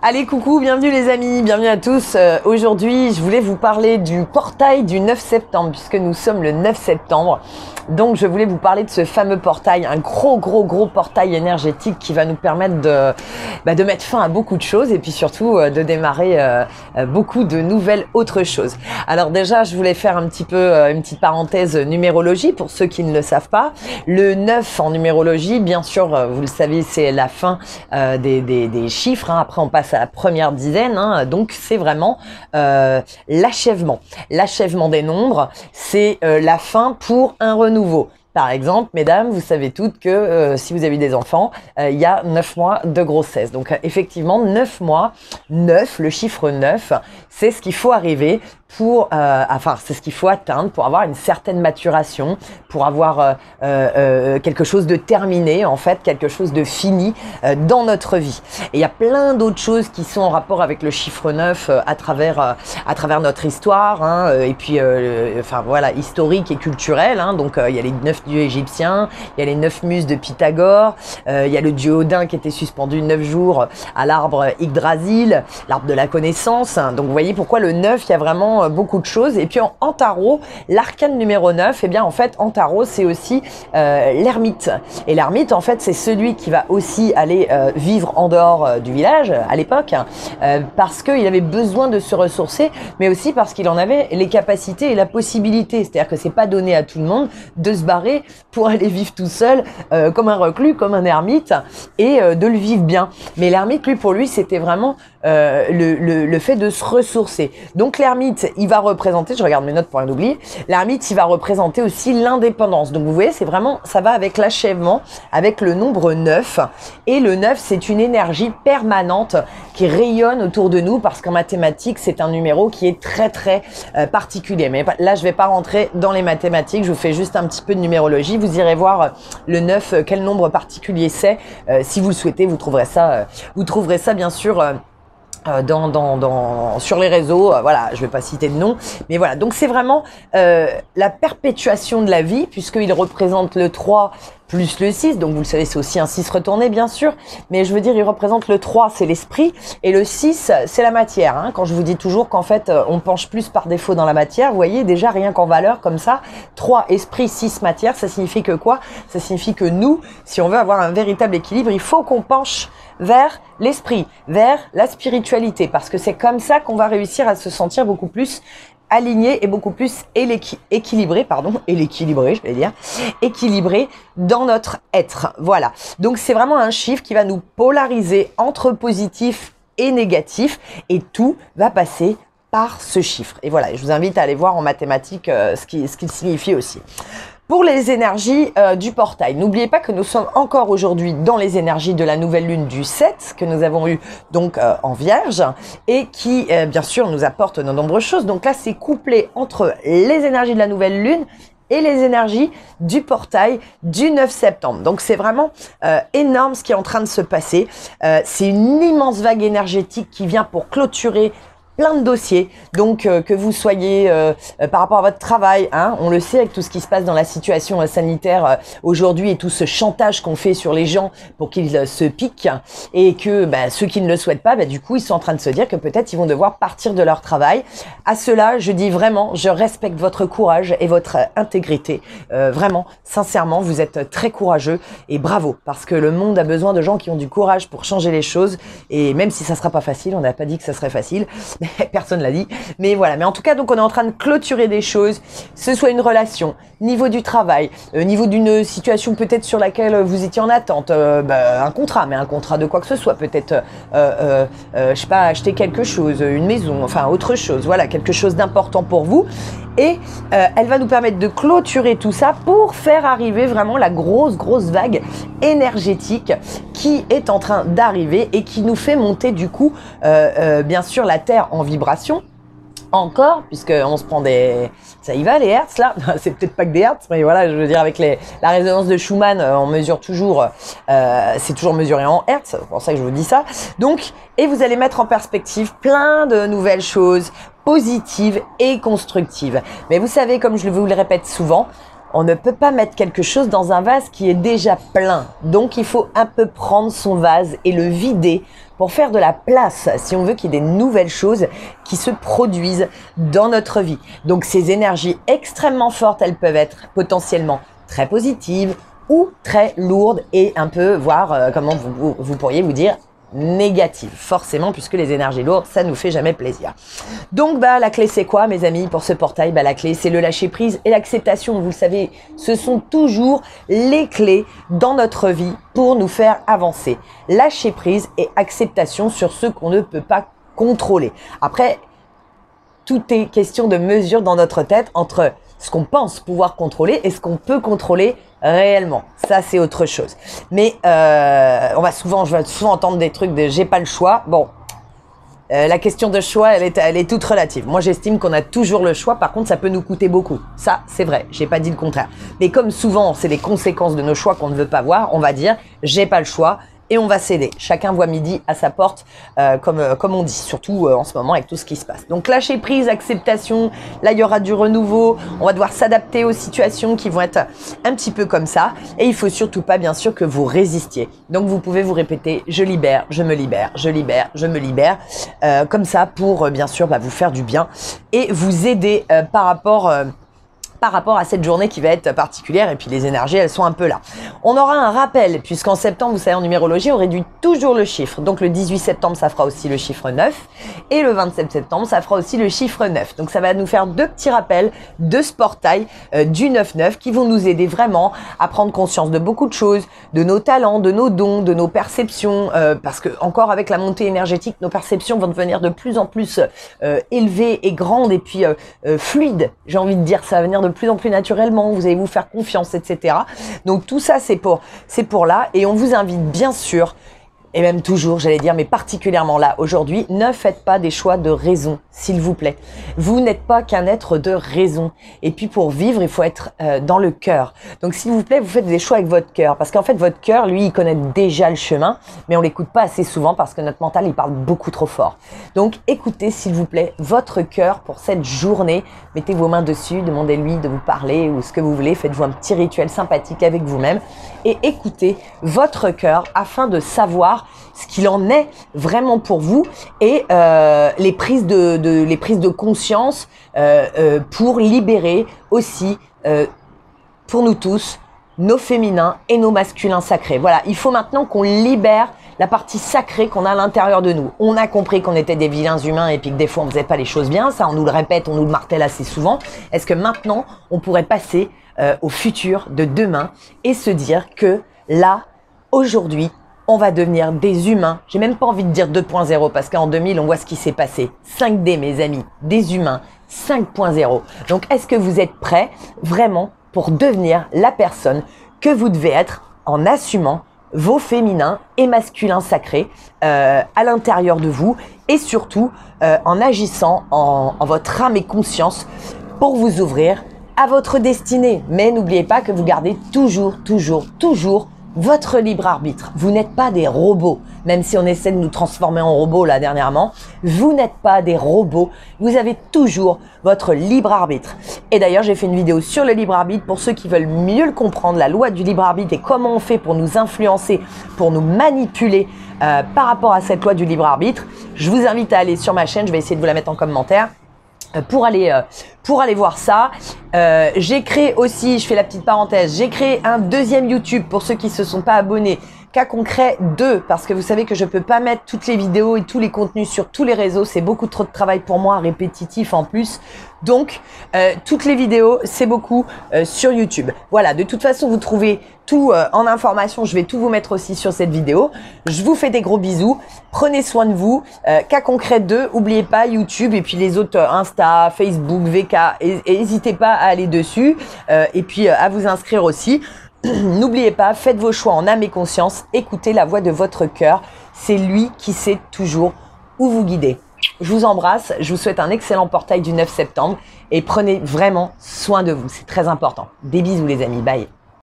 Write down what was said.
Allez, coucou, bienvenue les amis, bienvenue à tous. Aujourd'hui, je voulais vous parler du portail du 9 septembre, puisque nous sommes le 9 septembre. Donc, je voulais vous parler de ce fameux portail, un gros portail énergétique qui va nous permettre de mettre fin à beaucoup de choses et puis surtout de démarrer beaucoup de nouvelles autres choses. Alors déjà, je voulais faire un petit peu une petite parenthèse numérologie pour ceux qui ne le savent pas. Le 9 en numérologie, bien sûr, vous le savez, c'est la fin des chiffres. Hein. Après, on passe à la première dizaine. Hein. Donc, c'est vraiment l'achèvement. L'achèvement des nombres, c'est la fin pour un renouveau. Par exemple, mesdames, vous savez toutes que si vous avez des enfants, il y a 9 mois de grossesse. Donc, effectivement, 9 mois, 9, le chiffre 9, c'est ce qu'il faut arriver pour, c'est ce qu'il faut atteindre pour avoir une certaine maturation, pour avoir quelque chose de terminé, en fait, quelque chose de fini dans notre vie. Et il y a plein d'autres choses qui sont en rapport avec le chiffre 9 à travers notre histoire, hein, et puis, historique et culturel. Hein, donc, il y a les 9 dieux égyptiens, il y a les 9 muses de Pythagore, il y a le dieu Odin qui était suspendu 9 jours à l'arbre Yggdrasil, l'arbre de la connaissance. Donc, vous voyez pourquoi le 9, il y a vraiment beaucoup de choses. Et puis en tarot, l'arcane numéro 9, eh bien en fait en tarot c'est aussi l'ermite. Et l'ermite en fait c'est celui qui va aussi aller vivre en dehors du village à l'époque parce qu'il avait besoin de se ressourcer, mais aussi parce qu'il en avait les capacités et la possibilité. C'est-à-dire que c'est pas donné à tout le monde de se barrer pour aller vivre tout seul comme un reclus, comme un ermite et de le vivre bien. Mais l'ermite, lui, pour lui, c'était vraiment le fait de se ressourcer. Donc l'ermite, il va représenter, je regarde mes notes pour rien oublier, l'ermite, il va représenter aussi l'indépendance. Donc vous voyez, c'est vraiment, ça va avec l'achèvement, avec le nombre 9. Et le 9, c'est une énergie permanente qui rayonne autour de nous parce qu'en mathématiques, c'est un numéro qui est très particulier. Mais là, je vais pas rentrer dans les mathématiques, je vous fais juste un petit peu de numérologie. Vous irez voir le 9, quel nombre particulier c'est. Si vous le souhaitez, vous trouverez ça bien sûr sur les réseaux, voilà, je vais pas citer de nom, mais voilà, donc c'est vraiment la perpétuation de la vie, puisqu'il représente le 3 plus le 6, donc vous le savez, c'est aussi un 6 retourné, bien sûr, mais je veux dire, il représente le 3, c'est l'esprit, et le 6, c'est la matière, hein. Quand je vous dis toujours qu'en fait, on penche plus par défaut dans la matière, vous voyez, déjà, rien qu'en valeur, comme ça, 3, esprit, 6, matière, ça signifie que quoi? Ça signifie que nous, si on veut avoir un véritable équilibre, il faut qu'on penche vers l'esprit, vers la spiritualité, parce que c'est comme ça qu'on va réussir à se sentir beaucoup plus aligné et beaucoup plus équilibré dans notre être. Voilà. Donc c'est vraiment un chiffre qui va nous polariser entre positif et négatif et tout va passer par ce chiffre. Et voilà, je vous invite à aller voir en mathématiques ce qu'il signifie aussi. Pour les énergies du portail, n'oubliez pas que nous sommes encore aujourd'hui dans les énergies de la nouvelle lune du 7 que nous avons eu donc en Vierge et qui bien sûr nous apporte de nombreuses choses. Donc là c'est couplé entre les énergies de la nouvelle lune et les énergies du portail du 9 septembre. Donc c'est vraiment énorme ce qui est en train de se passer. C'est une immense vague énergétique qui vient pour clôturer plein de dossiers, donc que vous soyez par rapport à votre travail, hein, on le sait avec tout ce qui se passe dans la situation sanitaire aujourd'hui et tout ce chantage qu'on fait sur les gens pour qu'ils se piquent et que ceux qui ne le souhaitent pas, du coup ils sont en train de se dire que peut-être ils vont devoir partir de leur travail. À cela, je dis vraiment, je respecte votre courage et votre intégrité. Vraiment, sincèrement, vous êtes très courageux et bravo, parce que le monde a besoin de gens qui ont du courage pour changer les choses et même si ça sera pas facile, on n'a pas dit que ça serait facile, personne l'a dit, mais voilà. Mais en tout cas, donc on est en train de clôturer des choses, ce soit une relation, niveau du travail, niveau d'une situation peut-être sur laquelle vous étiez en attente, un contrat, mais un contrat de quoi que ce soit, peut-être, je sais pas, acheter quelque chose, une maison, enfin autre chose, voilà, quelque chose d'important pour vous. Et elle va nous permettre de clôturer tout ça pour faire arriver vraiment la grosse vague énergétique qui est en train d'arriver et qui nous fait monter du coup, bien sûr, la Terre en vibration. Encore, puisqu'on se prend des... Ça y va, les hertz, là. C'est peut-être pas que des hertz, mais voilà, je veux dire, avec la résonance de Schumann, on mesure toujours... c'est toujours mesuré en hertz, c'est pour ça que je vous dis ça. Donc, et vous allez mettre en perspective plein de nouvelles choses positives et constructives. Mais vous savez, comme je vous le répète souvent, on ne peut pas mettre quelque chose dans un vase qui est déjà plein. Donc, il faut un peu prendre son vase et le vider pour faire de la place, si on veut qu'il y ait des nouvelles choses qui se produisent dans notre vie. Donc ces énergies extrêmement fortes, elles peuvent être potentiellement très positives ou très lourdes et un peu, voire, comment vous pourriez vous dire, négative, forcément, puisque les énergies lourdes, ça nous fait jamais plaisir. Donc, la clé, c'est quoi, mes amis, pour ce portail? La clé, c'est le lâcher prise et l'acceptation. Vous le savez, ce sont toujours les clés dans notre vie pour nous faire avancer. Lâcher prise et acceptation sur ce qu'on ne peut pas contrôler. Après, tout est question de mesure dans notre tête entre ce qu'on pense pouvoir contrôler et ce qu'on peut contrôler réellement. Ça, c'est autre chose. Mais je vais souvent entendre des trucs de j'ai pas le choix. Bon, la question de choix, elle est toute relative. Moi, j'estime qu'on a toujours le choix. Par contre, ça peut nous coûter beaucoup. Ça, c'est vrai. J'ai pas dit le contraire. Mais comme souvent, c'est les conséquences de nos choix qu'on ne veut pas voir, on va dire j'ai pas le choix. Et on va céder. Chacun voit midi à sa porte, comme on dit, surtout en ce moment avec tout ce qui se passe. Donc lâcher prise, acceptation, là il y aura du renouveau, on va devoir s'adapter aux situations qui vont être un petit peu comme ça. Et il faut surtout pas, bien sûr, que vous résistiez. Donc vous pouvez vous répéter, je libère, je me libère, je libère, je me libère, comme ça pour, bien sûr, vous faire du bien et vous aider par rapport à cette journée qui va être particulière et puis les énergies elles sont un peu là. On aura un rappel puisqu'en septembre, vous savez, en numérologie on réduit toujours le chiffre. Donc le 18 septembre ça fera aussi le chiffre 9 et le 27 septembre ça fera aussi le chiffre 9. Donc ça va nous faire deux petits rappels de ce portail du 9-9 qui vont nous aider vraiment à prendre conscience de beaucoup de choses, de nos talents, de nos dons, de nos perceptions parce que encore avec la montée énergétique, nos perceptions vont devenir de plus en plus élevées et grandes et puis fluides. J'ai envie de dire, ça va venir de plus en plus naturellement, vous allez vous faire confiance, etc. Donc tout ça, c'est pour là. Et on vous invite bien sûr, et même toujours, j'allais dire, mais particulièrement là, aujourd'hui, ne faites pas des choix de raison, s'il vous plaît. Vous n'êtes pas qu'un être de raison. Et puis pour vivre, il faut être dans le cœur. Donc s'il vous plaît, vous faites des choix avec votre cœur. Parce qu'en fait, votre cœur, lui, il connaît déjà le chemin, mais on l'écoute pas assez souvent parce que notre mental, il parle beaucoup trop fort. Donc écoutez, s'il vous plaît, votre cœur pour cette journée. Mettez vos mains dessus, demandez-lui de vous parler ou ce que vous voulez. Faites-vous un petit rituel sympathique avec vous-même et écoutez votre cœur afin de savoir ce qu'il en est vraiment pour vous et les prises de conscience pour libérer aussi pour nous tous nos féminins et nos masculins sacrés. Voilà, il faut maintenant qu'on libère la partie sacrée qu'on a à l'intérieur de nous. On a compris qu'on était des vilains humains et puis que des fois on faisait pas les choses bien, ça on nous le répète, on nous le martèle assez souvent. Est-ce que maintenant on pourrait passer au futur de demain et se dire que là, aujourd'hui, on va devenir des humains. J'ai même pas envie de dire 2.0 parce qu'en 2000, on voit ce qui s'est passé. 5D, mes amis, des humains 5.0. Donc, est-ce que vous êtes prêts vraiment pour devenir la personne que vous devez être en assumant vos féminins et masculins sacrés à l'intérieur de vous et surtout en agissant en votre âme et conscience pour vous ouvrir à votre destinée. Mais n'oubliez pas que vous gardez toujours votre libre arbitre. Vous n'êtes pas des robots, même si on essaie de nous transformer en robots là dernièrement. Vous n'êtes pas des robots. Vous avez toujours votre libre arbitre. Et d'ailleurs, j'ai fait une vidéo sur le libre arbitre pour ceux qui veulent mieux le comprendre, la loi du libre arbitre et comment on fait pour nous influencer, pour nous manipuler par rapport à cette loi du libre arbitre. Je vous invite à aller sur ma chaîne. Je vais essayer de vous la mettre en commentaire. Pour aller voir ça. J'ai créé aussi, je fais la petite parenthèse, j'ai créé un deuxième YouTube pour ceux qui se sont pas abonnés. Cas concret 2, parce que vous savez que je peux pas mettre toutes les vidéos et tous les contenus sur tous les réseaux, c'est beaucoup trop de travail pour moi, répétitif en plus. Donc, toutes les vidéos, c'est beaucoup sur YouTube. Voilà, de toute façon, vous trouvez tout en information, je vais tout vous mettre aussi sur cette vidéo. Je vous fais des gros bisous, prenez soin de vous. Cas concret 2, n'oubliez pas YouTube et puis les autres Insta, Facebook, VK, et n'hésitez pas à aller dessus et puis à vous inscrire aussi. N'oubliez pas, faites vos choix en âme et conscience, écoutez la voix de votre cœur, c'est lui qui sait toujours où vous guider. Je vous embrasse, je vous souhaite un excellent portail du 9 septembre et prenez vraiment soin de vous, c'est très important. Des bisous les amis, bye.